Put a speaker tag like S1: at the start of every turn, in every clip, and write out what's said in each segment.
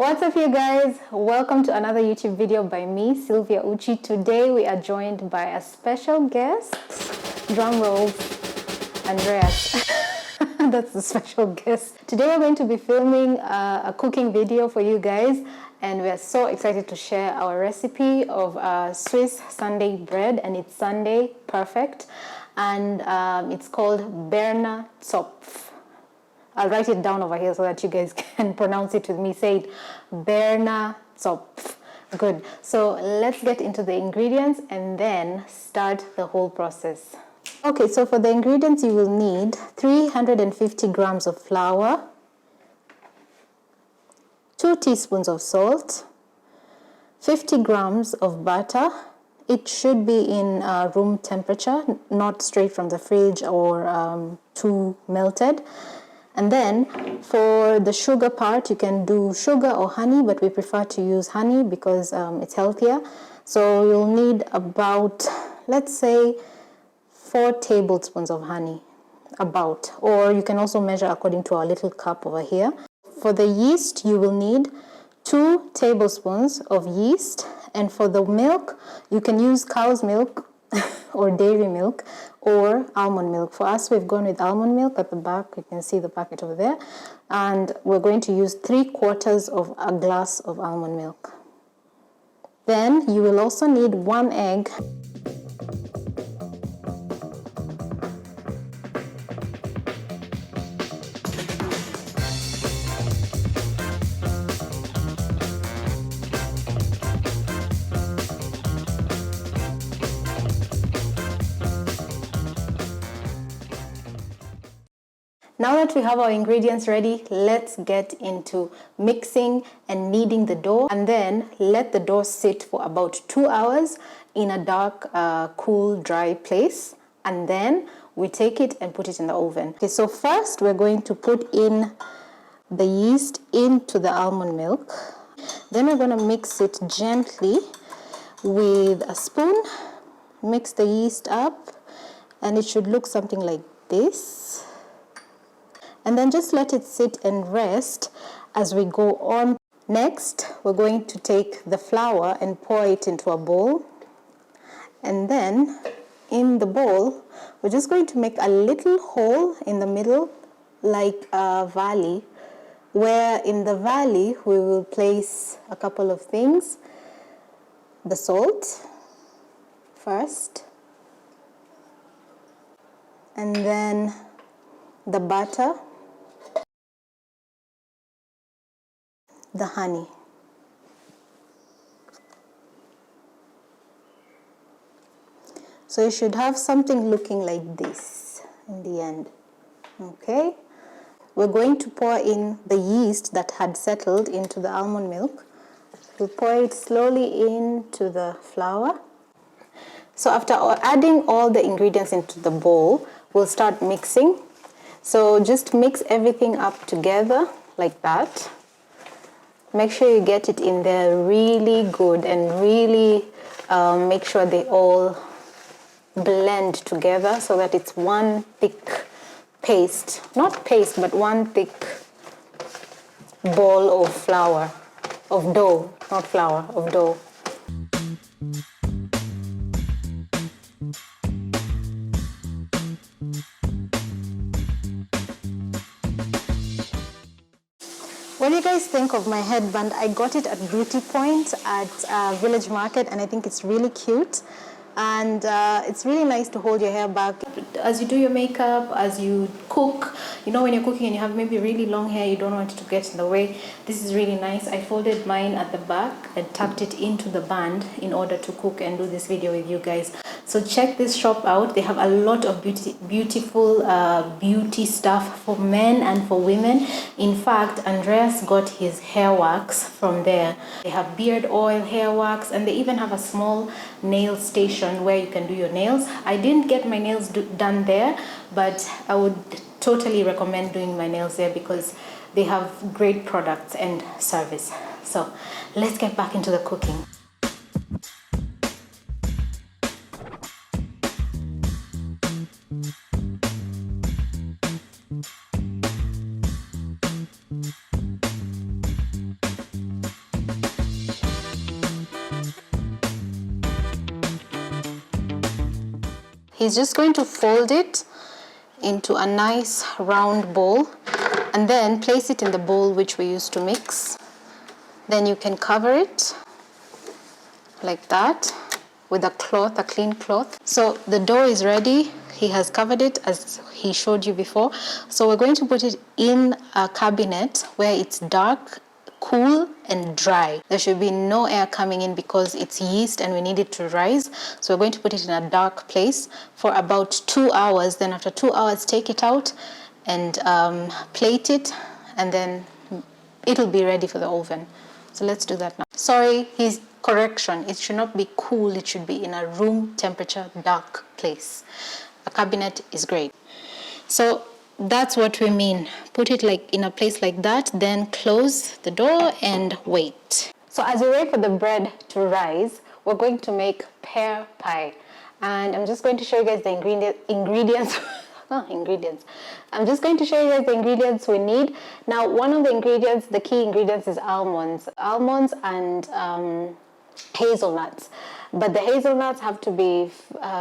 S1: What's up, you guys? Welcome to another YouTube video by me, Sylvia Uchi. Today we are joined by a special guest. Drum rolls, Andreas. That's the special guest. Today we're going to be filming a cooking video for you guys, and we're so excited to share our recipe of Swiss Sunday bread, and it's Sunday perfect, and it's called Berner Zopf. I'll write it down over here so that you guys can pronounce it with me. Say it, Berner Zopf. Good. So let's get into the ingredients and then start the whole process. Okay, so for the ingredients you will need 350 grams of flour, 2 teaspoons of salt, 50 grams of butter. It should be in room temperature, not straight from the fridge or too melted. And then for the sugar part, you can do sugar or honey, but we prefer to use honey because it's healthier. So you'll need about, let's say, 4 tablespoons of honey, about, or you can also measure according to our little cup over here. For the yeast, you will need 2 tablespoons of yeast, and for the milk, you can use cow's milk or dairy milk or almond milk. For us, we've gone with almond milk. At the back, you can see the packet over there, and we're going to use 3/4 of a glass of almond milk. Then you will also need 1 egg. Now that we have our ingredients ready, let's get into mixing and kneading the dough, and then let the dough sit for about 2 hours in a dark, cool, dry place, and then we take it and put it in the oven. Okay, so first we're going to put in the yeast into the almond milk. Then we're going to mix it gently with a spoon. Mix the yeast up, and it should look something like this. And then just let it sit and rest as we go on. Next, we're going to take the flour and pour it into a bowl. And then in the bowl, we're just going to make a little hole in the middle, like a valley, where in the valley we will place a couple of things. The salt first, and then the butter, the honey. So you should have something looking like this in the end. Okay, we're going to pour in the yeast that had settled into the almond milk. We'll pour it slowly into the flour. So after adding all the ingredients into the bowl, we'll start mixing. So just mix everything up together like that. Make sure you get it in there really good and really make sure they all blend together so that it's one thick paste. Not paste, but one thick ball of flour, of dough, not flour, of dough. What do you guys think of my headband? I got it at Beauty Point at Village Market, and I think it's really cute. And it's really nice to hold your hair back. As you do your makeup, as you cook, you know when you're cooking and you have maybe really long hair, you don't want it to get in the way. This is really nice. I folded mine at the back and tucked it into the band in order to cook and do this video with you guys. So check this shop out. They have a lot of beautiful beauty stuff for men and for women. In fact, Andreas got his hair wax from there. They have beard oil, hair wax, and they even have a small nail station where you can do your nails. I didn't get my nails done there, but I would totally recommend doing my nails there because they have great products and service. So let's get back into the cooking. he's just going to fold it into a nice round bowl and then place it in the bowl which we used to mix. Then you can cover it like that with a cloth, a clean cloth. So the dough is ready. He has covered it as he showed you before. So we're going to put it in a cabinet where it's dark, cool and dry. There should be no air coming in because it's yeast and we need it to rise. So we're going to put it in a dark place for about 2 hours. Then after 2 hours, take it out and plate it, and then it'll be ready for the oven. So let's do that now. Sorry, correction, it should not be cool, it should be in a room temperature dark place. A cabinet is great. So that's what we mean. Put it like in a place like that, then close the door and wait. So as we wait for the bread to rise, we're going to make pear pie. And I'm just going to show you guys the ingredients. I'm just going to show you guys the ingredients we need. Now, one of the ingredients, the key ingredients is almonds. Almonds and hazelnuts. But the hazelnuts have to be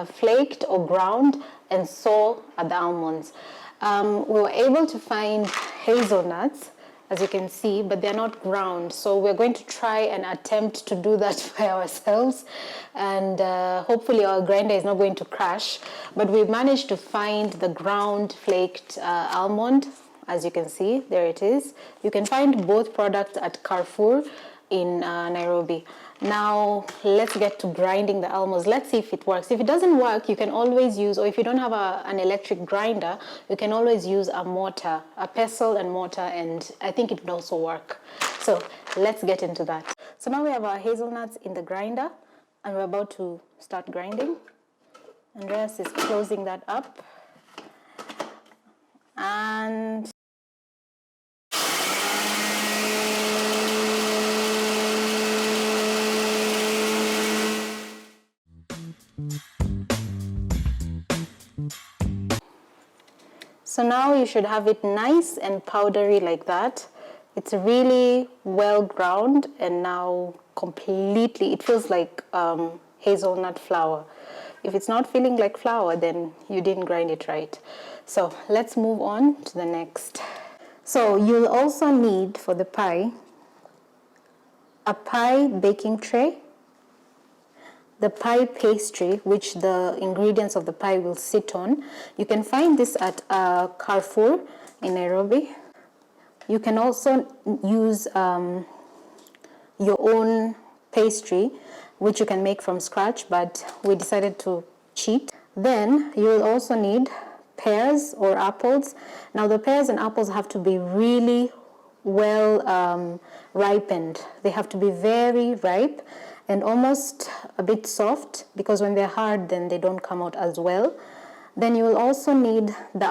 S1: flaked or ground, and so are the almonds. We were able to find hazelnuts, as you can see, but they're not ground. So we're going to try and attempt to do that by ourselves. And hopefully our grinder is not going to crash. But we managed to find the ground flaked almond. As you can see, there it is. You can find both products at Carrefour in Nairobi. Now let's get to grinding the almonds. Let's see if it works. If it doesn't work, you can always use, or if you don't have an electric grinder, you can always use a mortar, a pestle and mortar, and I think it would also work. So let's get into that. So now we have our hazelnuts in the grinder and we're about to start grinding. Andreas is closing that up. And so now you should have it nice and powdery like that. It's really well ground and now completely, it feels like hazelnut flour. If it's not feeling like flour, then you didn't grind it right. So let's move on to the next. So you'll also need for the pie, a pie baking tray, the pie pastry, which the ingredients of the pie will sit on. You can find this at Carrefour in Nairobi. You can also use your own pastry, which you can make from scratch, but we decided to cheat. Then you will also need pears or apples. Now the pears and apples have to be really well ripened. They have to be very ripe and almost a bit soft, because when they're hard, then they don't come out as well. Then you will also need the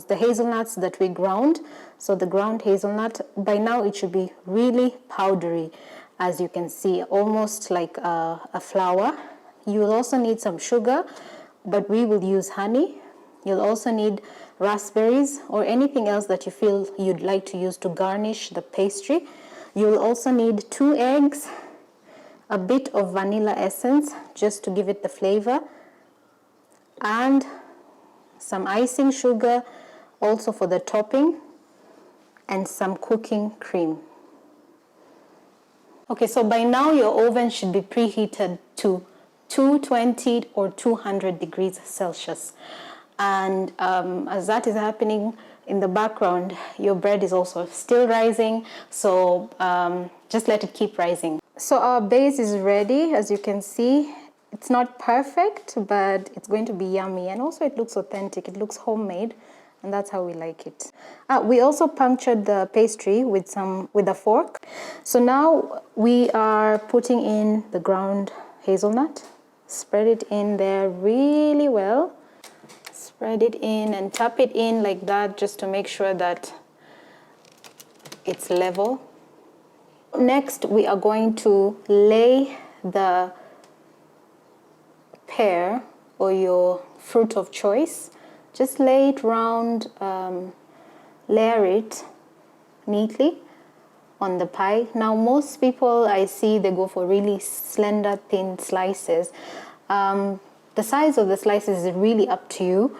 S1: the hazelnuts that we ground. So the ground hazelnut, by now it should be really powdery, as you can see, almost like a flour. You will also need some sugar, but we will use honey. You'll also need raspberries or anything else that you feel you'd like to use to garnish the pastry. You'll also need 2 eggs, a bit of vanilla essence just to give it the flavor, and some icing sugar also for the topping, and some cooking cream. Okay, so by now your oven should be preheated to 220 or 200 degrees Celsius. And as that is happening in the background, your bread is also still rising, so just let it keep rising. So our base is ready, as you can see. It's not perfect, but it's going to be yummy, and also it looks authentic, it looks homemade, and that's how we like it. We also punctured the pastry with a fork. So now we are putting in the ground hazelnut. Spread it in there really well. Spread it in and tap it in like that, just to make sure that it's level. Next, we are going to lay the pear or your fruit of choice. Just lay it round, layer it neatly on the pie. Now, most people I see, they go for really slender, thin slices. The size of the slices is really up to you.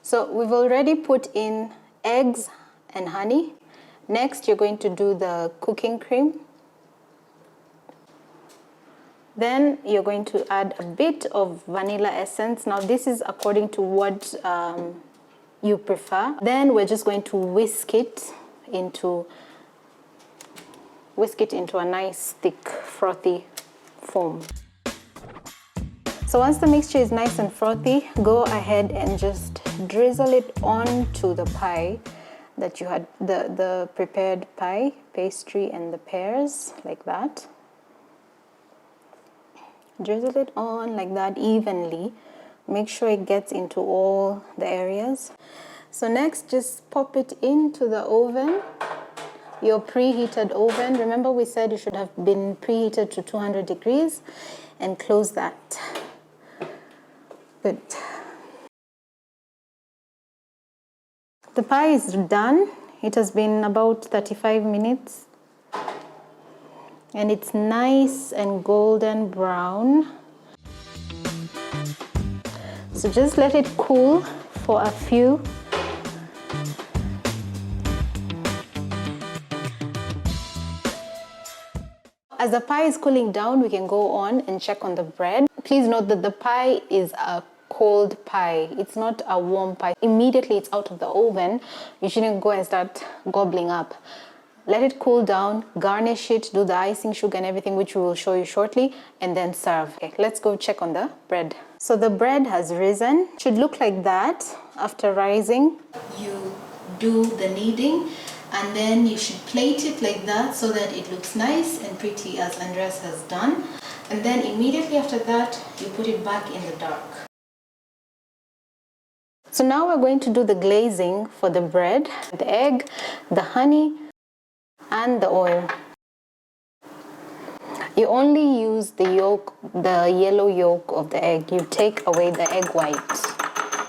S1: So we've already put in eggs and honey. Next, you're going to do the cooking cream. Then you're going to add a bit of vanilla essence. Now this is according to what you prefer. Then we're just going to whisk it into a nice thick frothy foam. So once the mixture is nice and frothy, go ahead and just drizzle it onto the pie that you had, the prepared pie pastry and the pears, like that. Drizzle it on like that evenly. Make sure it gets into all the areas. So next, just pop it into the oven, your preheated oven. Remember we said it should have been preheated to 200 degrees, and close that. Good. The pie is done. It has been about 35 minutes and it's nice and golden brown. So just let it cool for a few. As the pie is cooling down, we can go on and check on the bread. Please note that the pie is a cold pie. It's not a warm pie. Immediately it's out of the oven, you shouldn't go and start gobbling up. Let it cool down, garnish it, do the icing sugar and everything, which we will show you shortly, and then serve. Okay, let's go check on the bread. So the bread has risen. It should look like that after rising. You do the kneading, and then you should plate it like that so that it looks nice and pretty, as Andres has done. And then immediately after that, you put it back in the dark. So now we're going to do the glazing for the bread, the egg, the honey, and the oil. You only use the yolk, the yellow yolk of the egg. You take away the egg white.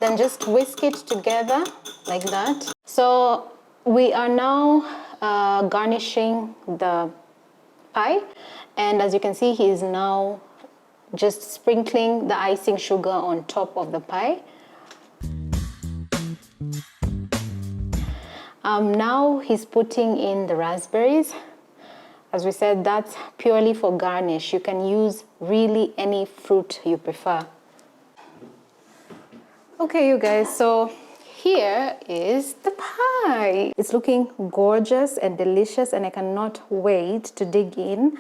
S1: Then just whisk it together like that. So we are now garnishing the pie. And as you can see, he is now just sprinkling the icing sugar on top of the pie. Now he's putting in the raspberries. As we said, that's purely for garnish. You can use really any fruit you prefer. Okay, you guys, so here is the pie. It's looking gorgeous and delicious, and I cannot wait to dig in.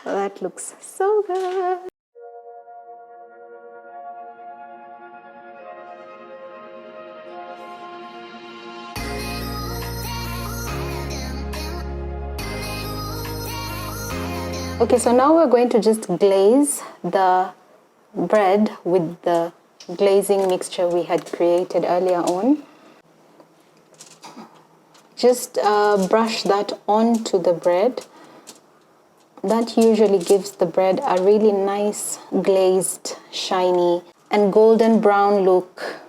S1: That looks so good. Okay, so now we're going to just glaze the bread with the glazing mixture we had created earlier on. Just brush that onto the bread. That usually gives the bread a really nice glazed, shiny and golden brown look.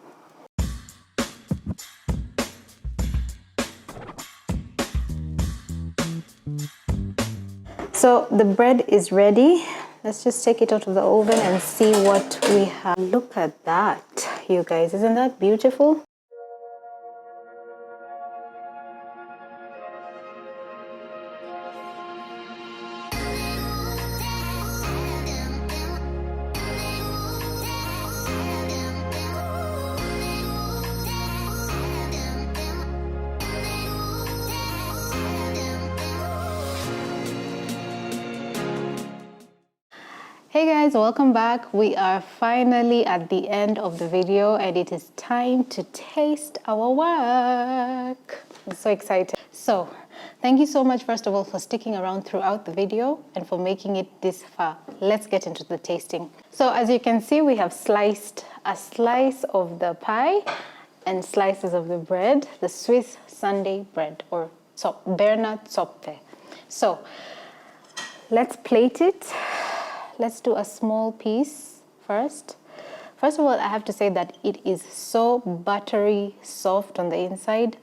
S1: So the bread is ready. Let's just take it out of the oven and see what we have. Look at that, you guys. Isn't that beautiful? Hey guys, welcome back. We are finally at the end of the video and it is time to taste our work. I'm so excited. So, thank you so much first of all for sticking around throughout the video and for making it this far. Let's get into the tasting. So as you can see, we have sliced a slice of the pie and slices of the bread, the Swiss Sunday bread, or Berner Zopfe. So let's plate it. Let's do a small piece first. First of all, I have to say that it is so buttery soft on the inside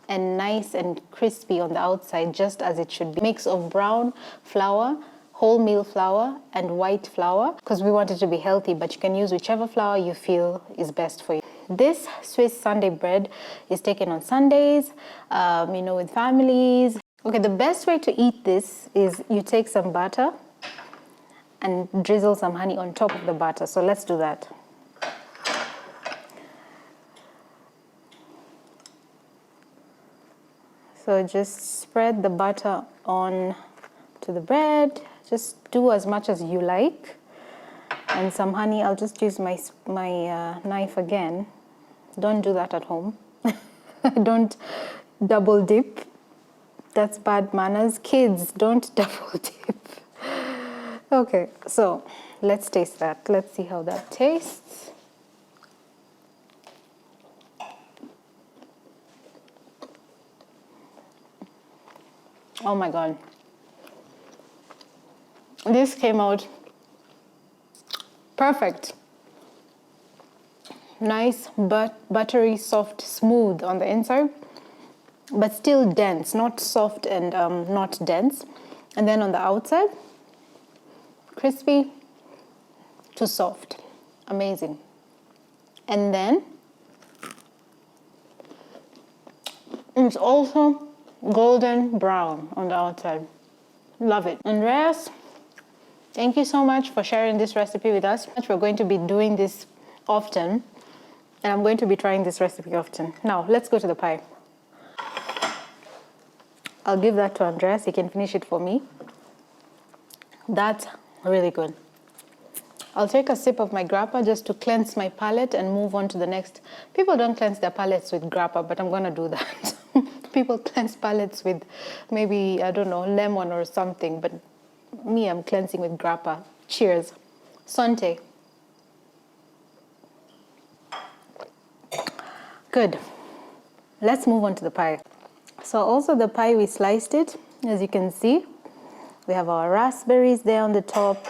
S1: and nice and crispy on the outside, just as it should be. Mix of brown flour, wholemeal flour, and white flour, because we want it to be healthy, but you can use whichever flour you feel is best for you. This Swiss Sunday bread is taken on Sundays, with families. Okay, the best way to eat this is you take some butter and drizzle some honey on top of the butter. So let's do that. So just spread the butter on to the bread. Just do as much as you like. And some honey. I'll just use my knife again. Don't do that at home. Don't double dip. That's bad manners. Kids, don't double dip. Okay, so let's taste that. Let's see how that tastes. Oh my God. This came out perfect. Nice, buttery, soft, smooth on the inside, but still dense, not soft and not dense. And then on the outside, crispy to soft. Amazing. And then it's also golden brown on the outside. Love it. Andreas, thank you so much for sharing this recipe with us. We're going to be doing this often, and I'm going to be trying this recipe often. Now, let's go to the pie. I'll give that to Andreas. He can finish it for me. That's really good. I'll take a sip of my grappa just to cleanse my palate and move on to the next. People don't cleanse their palates with grappa, but I'm going to do that. People cleanse palates with maybe, I don't know, lemon or something, but me, I'm cleansing with grappa. Cheers. Sante. Good. Let's move on to the pie. So also the pie, we sliced it. As you can see, we have our raspberries there on the top.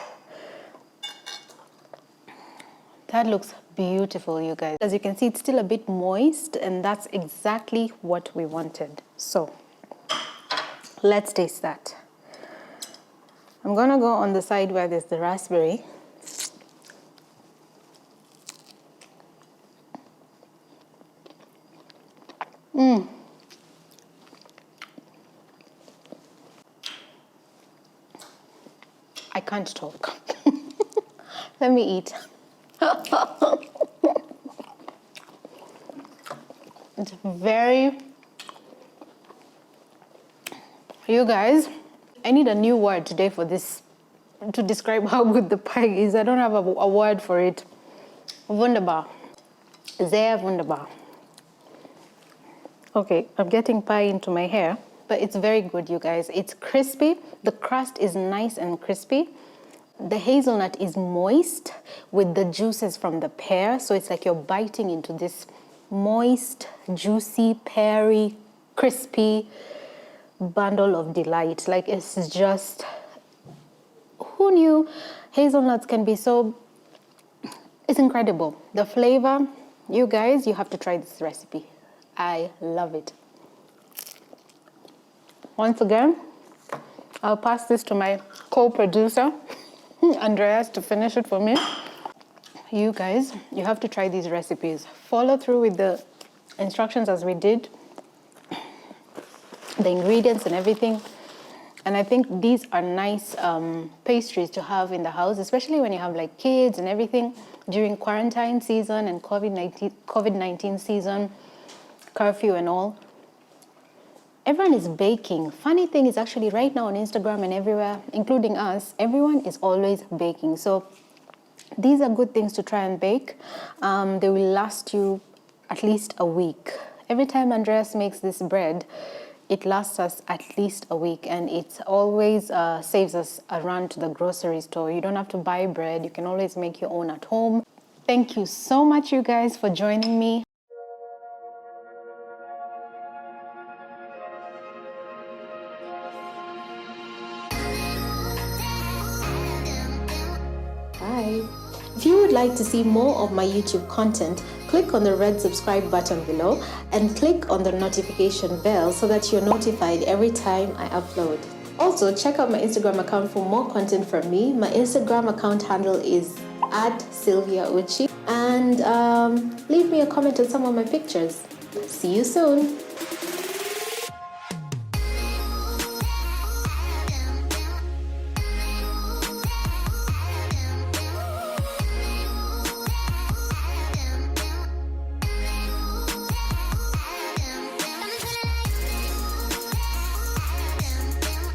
S1: That looks beautiful, you guys. As you can see, it's still a bit moist, and that's exactly what we wanted. So let's taste that. I'm gonna go on the side where there's the raspberry. I can't talk. Let me eat. It's very... You guys, I need a new word today for this to describe how good the pie is. I don't have a word for it. Wunderbar. Sehr wunderbar. Okay, I'm getting pie into my hair, but it's very good, you guys. It's crispy. The crust is nice and crispy. The hazelnut is moist with the juices from the pear, so it's like you're biting into this moist, juicy, peary, crispy bundle of delight. Like, it's just, who knew hazelnuts can be so, it's incredible. The flavor, you guys, you have to try this recipe. I love it. Once again, I'll pass this to my co-producer, Andreas, to finish it for me. You guys, you have to try these recipes. Follow through with the instructions as we did, the ingredients and everything. And I think these are nice pastries to have in the house, especially when you have like kids and everything during quarantine season and COVID-19 season, curfew and all. Everyone is baking. Funny thing is, actually right now on Instagram and everywhere, including us, everyone is always baking. So these are good things to try and bake. They will last you at least a week. Every time Andreas makes this bread, it lasts us at least a week, and it always saves us a run to the grocery store. You don't have to buy bread. You can always make your own at home. Thank you so much, you guys, for joining me. Bye. If you would like to see more of my YouTube content, click on the red subscribe button below and click on the notification bell so that you're notified every time I upload. Also, check out my Instagram account for more content from me. My Instagram account handle is @Sylvia Uchi, and leave me a comment on some of my pictures. See you soon.